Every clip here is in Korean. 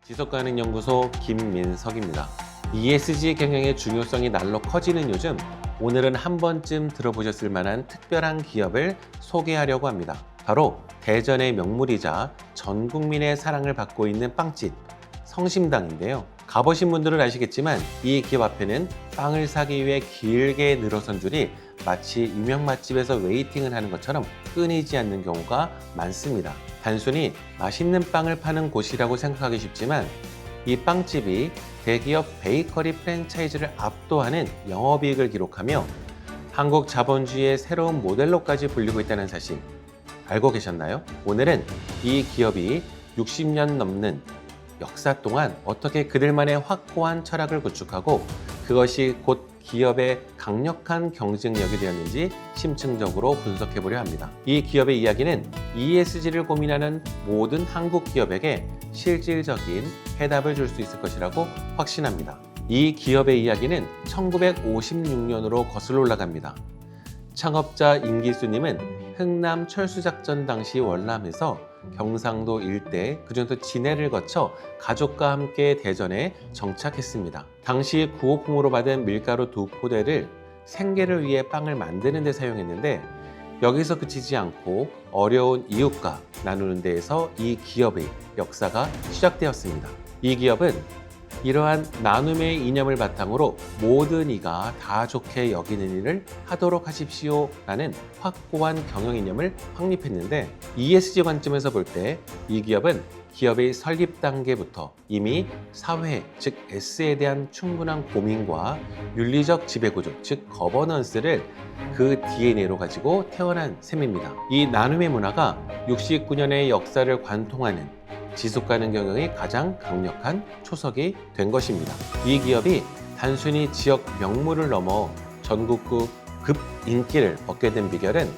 지속가능연구소 김민석입니다. ESG 경영의 중요성이 날로 커지는 요즘, 오늘은 한 번쯤 들어보셨을 만한 특별한 기업을 소개하려고 합니다. 바로 대전의 명물이자 전 국민의 사랑을 받고 있는 빵집, 성심당인데요. 가보신 분들은 아시겠지만 이 기업 앞에는 빵을 사기 위해 길게 늘어선 줄이 마치 유명 맛집에서 웨이팅을 하는 것처럼 끊이지 않는 경우가 많습니다. 단순히 맛있는 빵을 파는 곳이라고 생각하기 쉽지만 이 빵집이 대기업 베이커리 프랜차이즈를 압도하는 영업이익을 기록하며 한국 자본주의의 새로운 모델로까지 불리고 있다는 사실 알고 계셨나요? 오늘은 이 기업이 60년 넘는 역사 동안 어떻게 그들만의 확고한 철학을 구축하고 그것이 곧 기업의 강력한 경쟁력이 되었는지 심층적으로 분석해보려 합니다. 이 기업의 이야기는 ESG를 고민하는 모든 한국 기업에게 실질적인 해답을 줄 수 있을 것이라고 확신합니다. 이 기업의 이야기는 1956년으로 거슬러 올라갑니다. 창업자 임기수님은 흥남 철수작전 당시 월남에서 경상도 일대, 그중에서 진해를 거쳐 가족과 함께 대전에 정착했습니다. 당시 구호품으로 받은 밀가루 2포대를 생계를 위해 빵을 만드는 데 사용했는데 여기서 그치지 않고 어려운 이웃과 나누는 데에서 이 기업의 역사가 시작되었습니다. 이 기업은 이러한 나눔의 이념을 바탕으로 모든 이가 다 좋게 여기는 일을 하도록 하십시오 라는 확고한 경영 이념을 확립했는데 ESG 관점에서 볼 때 이 기업은 기업의 설립 단계부터 이미 사회, 즉 S에 대한 충분한 고민과 윤리적 지배구조, 즉 거버넌스를 그 DNA로 가지고 태어난 셈입니다. 이 나눔의 문화가 69년의 역사를 관통하는 지속가능 경영의 가장 강력한 초석이 된 것입니다. 이 기업이 단순히 지역 명물을 넘어 전국구 급 인기를 얻게 된 비결은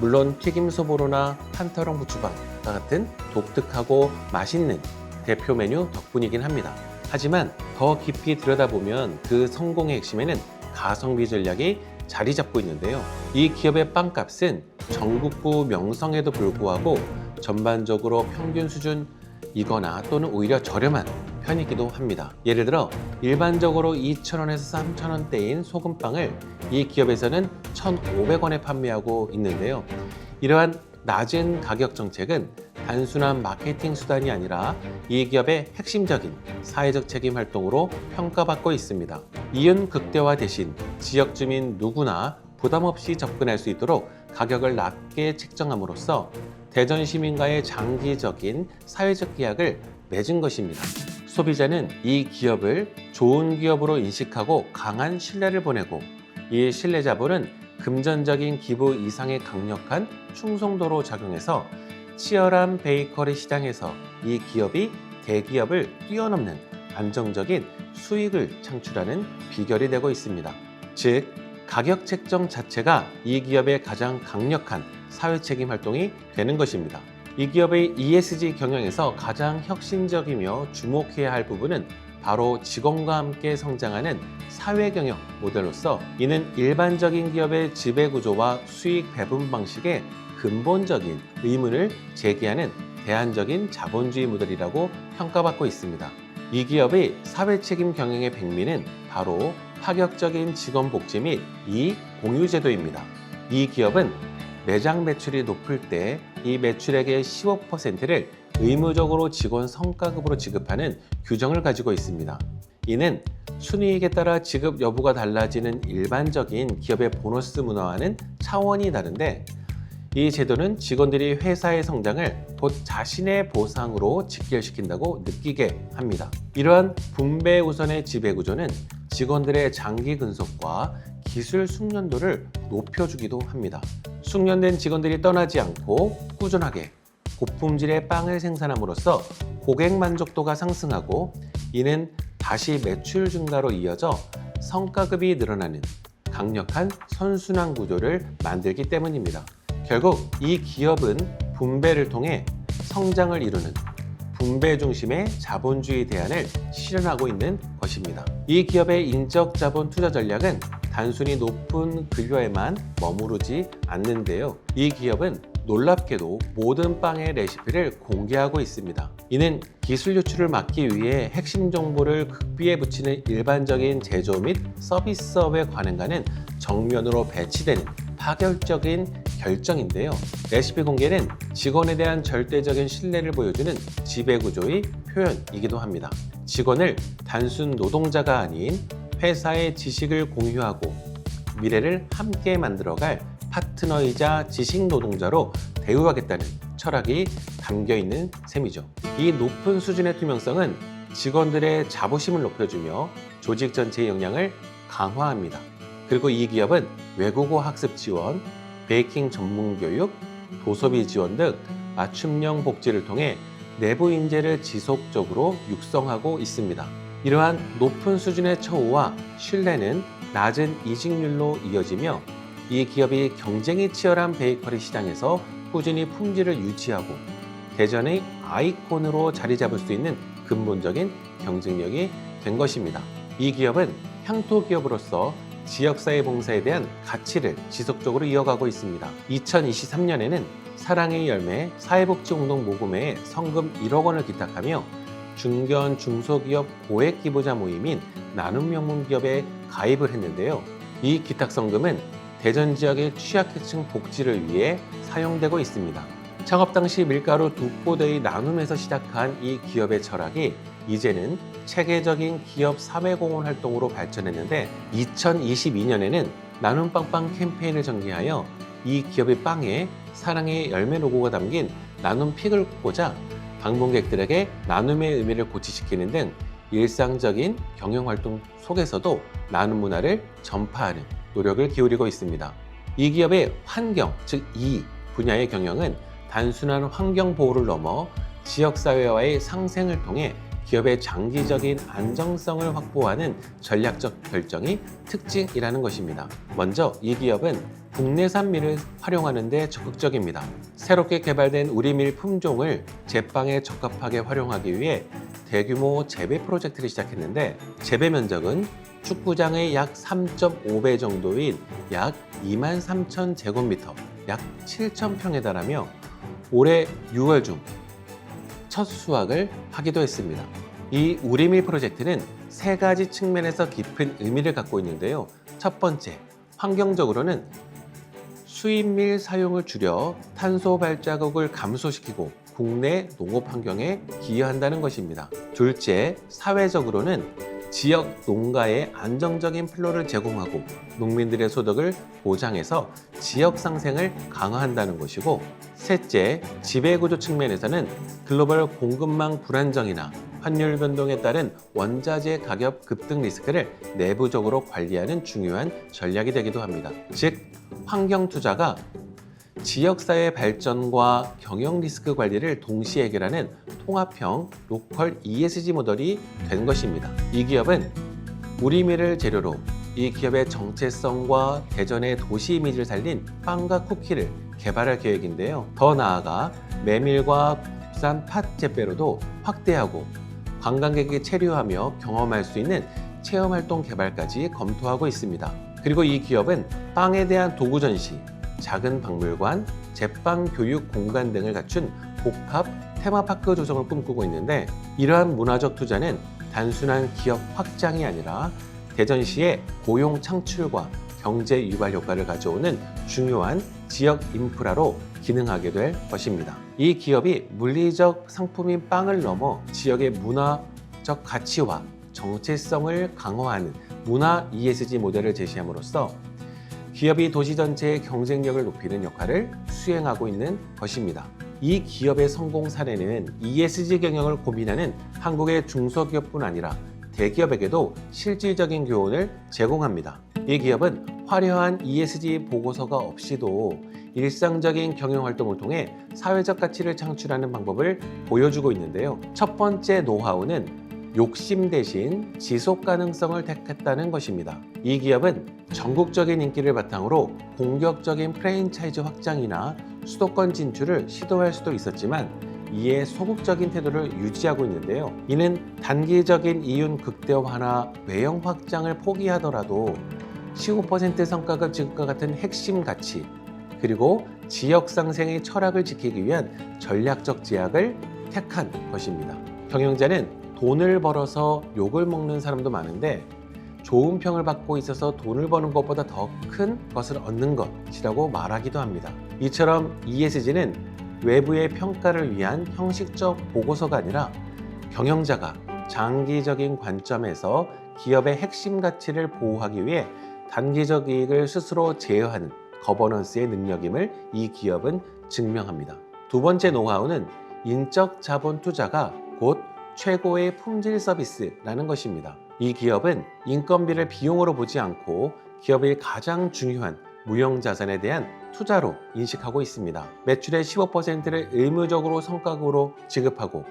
물론 튀김소보로나 판타롱 부추빵과 같은 독특하고 맛있는 대표 메뉴 덕분이긴 합니다. 하지만 더 깊이 들여다보면 그 성공의 핵심에는 가성비 전략이 자리 잡고 있는데요. 이 기업의 빵값은 전국구 명성에도 불구하고 전반적으로 평균 수준이거나 또는 오히려 저렴한 편이기도 합니다. 예를 들어 일반적으로 2,000원에서 3,000원대인 소금빵을 이 기업에서는 1,500원에 판매하고 있는데요. 이러한 낮은 가격 정책은 단순한 마케팅 수단이 아니라 이 기업의 핵심적인 사회적 책임 활동으로 평가받고 있습니다. 이윤 극대화 대신 지역 주민 누구나 부담 없이 접근할 수 있도록 가격을 낮게 책정함으로써 대전 시민과의 장기적인 사회적 계약을 맺은 것입니다. 소비자는 이 기업을 좋은 기업으로 인식하고 강한 신뢰를 보내고 이 신뢰 자본은 금전적인 기부 이상의 강력한 충성도로 작용해서 치열한 베이커리 시장에서 이 기업이 대기업을 뛰어넘는 안정적인 수익을 창출하는 비결이 되고 있습니다. 즉, 가격 책정 자체가 이 기업의 가장 강력한 사회 책임 활동이 되는 것입니다. 이 기업의 ESG 경영에서 가장 혁신적이며 주목해야 할 부분은 바로 직원과 함께 성장하는 사회 경영 모델로서 이는 일반적인 기업의 지배 구조와 수익 배분 방식에 근본적인 의문을 제기하는 대안적인 자본주의 모델이라고 평가받고 있습니다. 이 기업의 사회 책임 경영의 백미는 바로 파격적인 직원 복지 및 이익 공유 제도입니다. 이 기업은 매장 매출이 높을 때 이 매출액의 15%를 의무적으로 직원 성과급으로 지급하는 규정을 가지고 있습니다. 이는 순이익에 따라 지급 여부가 달라지는 일반적인 기업의 보너스 문화와는 차원이 다른데 이 제도는 직원들이 회사의 성장을 곧 자신의 보상으로 직결시킨다고 느끼게 합니다. 이러한 분배 우선의 지배구조는 직원들의 장기 근속과 기술 숙련도를 높여주기도 합니다. 숙련된 직원들이 떠나지 않고 꾸준하게 고품질의 빵을 생산함으로써 고객 만족도가 상승하고 이는 다시 매출 증가로 이어져 성과급이 늘어나는 강력한 선순환 구조를 만들기 때문입니다. 결국 이 기업은 분배를 통해 성장을 이루는 분배 중심의 자본주의 대안을 실현하고 있는 것입니다. 이 기업의 인적 자본 투자 전략은 단순히 높은 급여에만 머무르지 않는데요. 이 기업은 놀랍게도 모든 빵의 레시피를 공개하고 있습니다. 이는 기술 유출을 막기 위해 핵심 정보를 극비에 붙이는 일반적인 제조 및 서비스업의 관행과는 정면으로 배치되는 파격적인 결정인데요. 레시피 공개는 직원에 대한 절대적인 신뢰를 보여주는 지배구조의 표현이기도 합니다. 직원을 단순 노동자가 아닌 회사의 지식을 공유하고 미래를 함께 만들어갈 파트너이자 지식 노동자로 대우하겠다는 철학이 담겨 있는 셈이죠. 이 높은 수준의 투명성은 직원들의 자부심을 높여주며 조직 전체의 역량을 강화합니다. 그리고 이 기업은 외국어 학습 지원, 베이킹 전문 교육, 도서비 지원 등 맞춤형 복지를 통해 내부 인재를 지속적으로 육성하고 있습니다. 이러한 높은 수준의 처우와 신뢰는 낮은 이직률로 이어지며 이 기업이 경쟁이 치열한 베이커리 시장에서 꾸준히 품질을 유지하고 대전의 아이콘으로 자리 잡을 수 있는 근본적인 경쟁력이 된 것입니다. 이 기업은 향토 기업으로서 지역사회 봉사에 대한 가치를 지속적으로 이어가고 있습니다. 2023년에는 사랑의 열매 사회복지운동 모금회에 성금 1억 원을 기탁하며 중견 중소기업 고액 기부자 모임인 나눔 명문 기업에 가입을 했는데요. 이 기탁 성금은 대전 지역의 취약계층 복지를 위해 사용되고 있습니다. 창업 당시 밀가루 2포대의 나눔에서 시작한 이 기업의 철학이 이제는 체계적인 기업 사회공헌 활동으로 발전했는데 2022년에는 나눔 빵빵 캠페인을 전개하여 이 기업의 빵에 사랑의 열매 로고가 담긴 나눔 픽을 꽂아 방문객들에게 나눔의 의미를 고취시키는 등 일상적인 경영활동 속에서도 나눔 문화를 전파하는 노력을 기울이고 있습니다. 이 기업의 환경, 즉 이 분야의 경영은 단순한 환경 보호를 넘어 지역사회와의 상생을 통해 기업의 장기적인 안정성을 확보하는 전략적 결정이 특징이라는 것입니다. 먼저 이 기업은 국내산 밀을 활용하는 데 적극적입니다. 새롭게 개발된 우리밀 품종을 제빵에 적합하게 활용하기 위해 대규모 재배 프로젝트를 시작했는데 재배 면적은 축구장의 약 3.5배 정도인 약 23,000제곱미터, 약 7,000평에 달하며 올해 6월 중 첫 수확을 하기도 했습니다. 이 우리밀 프로젝트는 세 가지 측면에서 깊은 의미를 갖고 있는데요. 첫 번째, 환경적으로는 수입밀 사용을 줄여 탄소 발자국을 감소시키고 국내 농업 환경에 기여한다는 것입니다. 둘째, 사회적으로는 지역 농가에 안정적인 플로를 제공하고 농민들의 소득을 보장해서 지역 상생을 강화한다는 것이고, 셋째, 지배구조 측면에서는 글로벌 공급망 불안정이나 환율 변동에 따른 원자재 가격 급등 리스크를 내부적으로 관리하는 중요한 전략이 되기도 합니다. 즉, 환경 투자가 지역사회 발전과 경영 리스크 관리를 동시에 해결하는 통합형 로컬 ESG 모델이 된 것입니다. 이 기업은 우리밀을 재료로 이 기업의 정체성과 대전의 도시 이미지를 살린 빵과 쿠키를 개발할 계획인데요. 더 나아가 메밀과 국산 팥 재배로도 확대하고 관광객이 체류하며 경험할 수 있는 체험활동 개발까지 검토하고 있습니다. 그리고 이 기업은 빵에 대한 도구 전시, 작은 박물관, 제빵 교육 공간 등을 갖춘 복합 테마파크 조성을 꿈꾸고 있는데, 이러한 문화적 투자는 단순한 기업 확장이 아니라 대전시의 고용 창출과 경제 유발 효과를 가져오는 중요한 지역 인프라로 기능하게 될 것입니다. 이 기업이 물리적 상품인 빵을 넘어 지역의 문화적 가치와 정체성을 강화하는 문화 ESG 모델을 제시함으로써 기업이 도시 전체의 경쟁력을 높이는 역할을 수행하고 있는 것입니다. 이 기업의 성공 사례는 ESG 경영을 고민하는 한국의 중소기업뿐 아니라 대기업에게도 실질적인 교훈을 제공합니다. 이 기업은 화려한 ESG 보고서가 없이도 일상적인 경영 활동을 통해 사회적 가치를 창출하는 방법을 보여주고 있는데요. 첫 번째 노하우는 욕심 대신 지속 가능성을 택했다는 것입니다. 이 기업은 전국적인 인기를 바탕으로 공격적인 프랜차이즈 확장이나 수도권 진출을 시도할 수도 있었지만 이에 소극적인 태도를 유지하고 있는데요. 이는 단기적인 이윤 극대화나 외형 확장을 포기하더라도 15% 성과급 지급과 같은 핵심 가치, 그리고 지역 상생의 철학을 지키기 위한 전략적 제약을 택한 것입니다. 경영자는 돈을 벌어서 욕을 먹는 사람도 많은데 좋은 평을 받고 있어서 돈을 버는 것보다 더 큰 것을 얻는 것이라고 말하기도 합니다. 이처럼 ESG는 외부의 평가를 위한 형식적 보고서가 아니라 경영자가 장기적인 관점에서 기업의 핵심 가치를 보호하기 위해 단기적 이익을 스스로 제어하는 거버넌스의 능력임을 이 기업은 증명합니다. 두 번째 노하우는 인적 자본 투자가 곧 최고의 품질 서비스라는 것입니다. 이 기업은 인건비를 비용으로 보지 않고 기업의 가장 중요한 무형 자산에 대한 투자로 인식하고 있습니다. 매출의 15%를 의무적으로 성과급으로 지급하고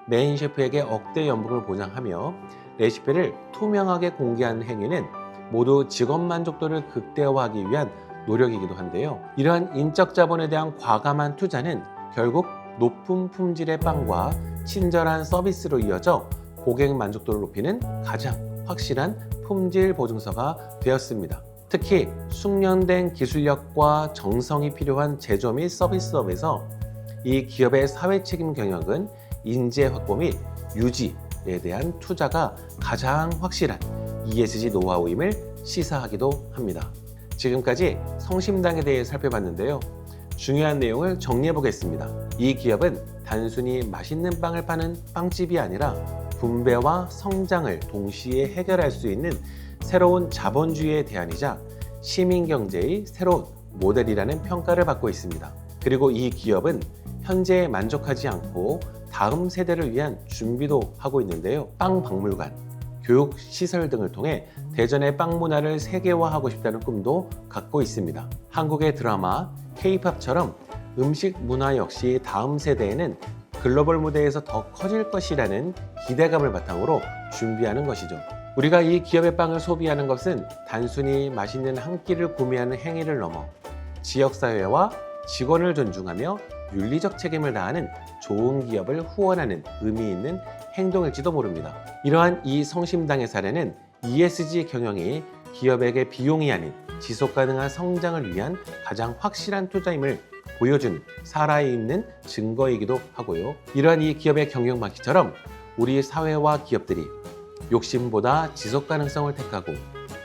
메인 셰프에게 억대 연봉을 보장하며 레시피를 투명하게 공개하는 행위는 모두 직원 만족도를 극대화하기 위한 노력이기도 한데요. 이러한 인적 자본에 대한 과감한 투자는 결국 높은 품질의 빵과 친절한 서비스로 이어져 고객 만족도를 높이는 가장 확실한 품질 보증서가 되었습니다. 특히 숙련된 기술력과 정성이 필요한 제조 및 서비스업에서 이 기업의 사회 책임 경영은 인재 확보 및 유지에 대한 투자가 가장 확실한 ESG 노하우임을 시사하기도 합니다. 지금까지 성심당에 대해 살펴봤는데요. 중요한 내용을 정리해 보겠습니다. 이 기업은 단순히 맛있는 빵을 파는 빵집이 아니라 분배와 성장을 동시에 해결할 수 있는 새로운 자본주의의 대안이자 시민경제의 새로운 모델이라는 평가를 받고 있습니다. 그리고 이 기업은 현재에 만족하지 않고 다음 세대를 위한 준비도 하고 있는데요. 빵 박물관, 교육 시설 등을 통해 대전의 빵 문화를 세계화하고 싶다는 꿈도 갖고 있습니다. 한국의 드라마, K-팝처럼 음식 문화 역시 다음 세대에는 글로벌 무대에서 더 커질 것이라는 기대감을 바탕으로 준비하는 것이죠. 우리가 이 기업의 빵을 소비하는 것은 단순히 맛있는 한 끼를 구매하는 행위를 넘어 지역사회와 직원을 존중하며 윤리적 책임을 다하는 좋은 기업을 후원하는 의미 있는 행동일지도 모릅니다. 이러한 이 성심당의 사례는 ESG 경영이 기업에게 비용이 아닌 지속가능한 성장을 위한 가장 확실한 투자임을 보여준 살아있는 증거이기도 하고요. 이러한 이 기업의 경영 방식처럼 우리 사회와 기업들이 욕심보다 지속 가능성을 택하고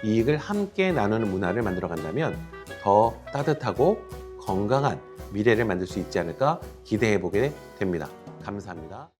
이익을 함께 나누는 문화를 만들어 간다면 더 따뜻하고 건강한 미래를 만들 수 있지 않을까 기대해 보게 됩니다. 감사합니다.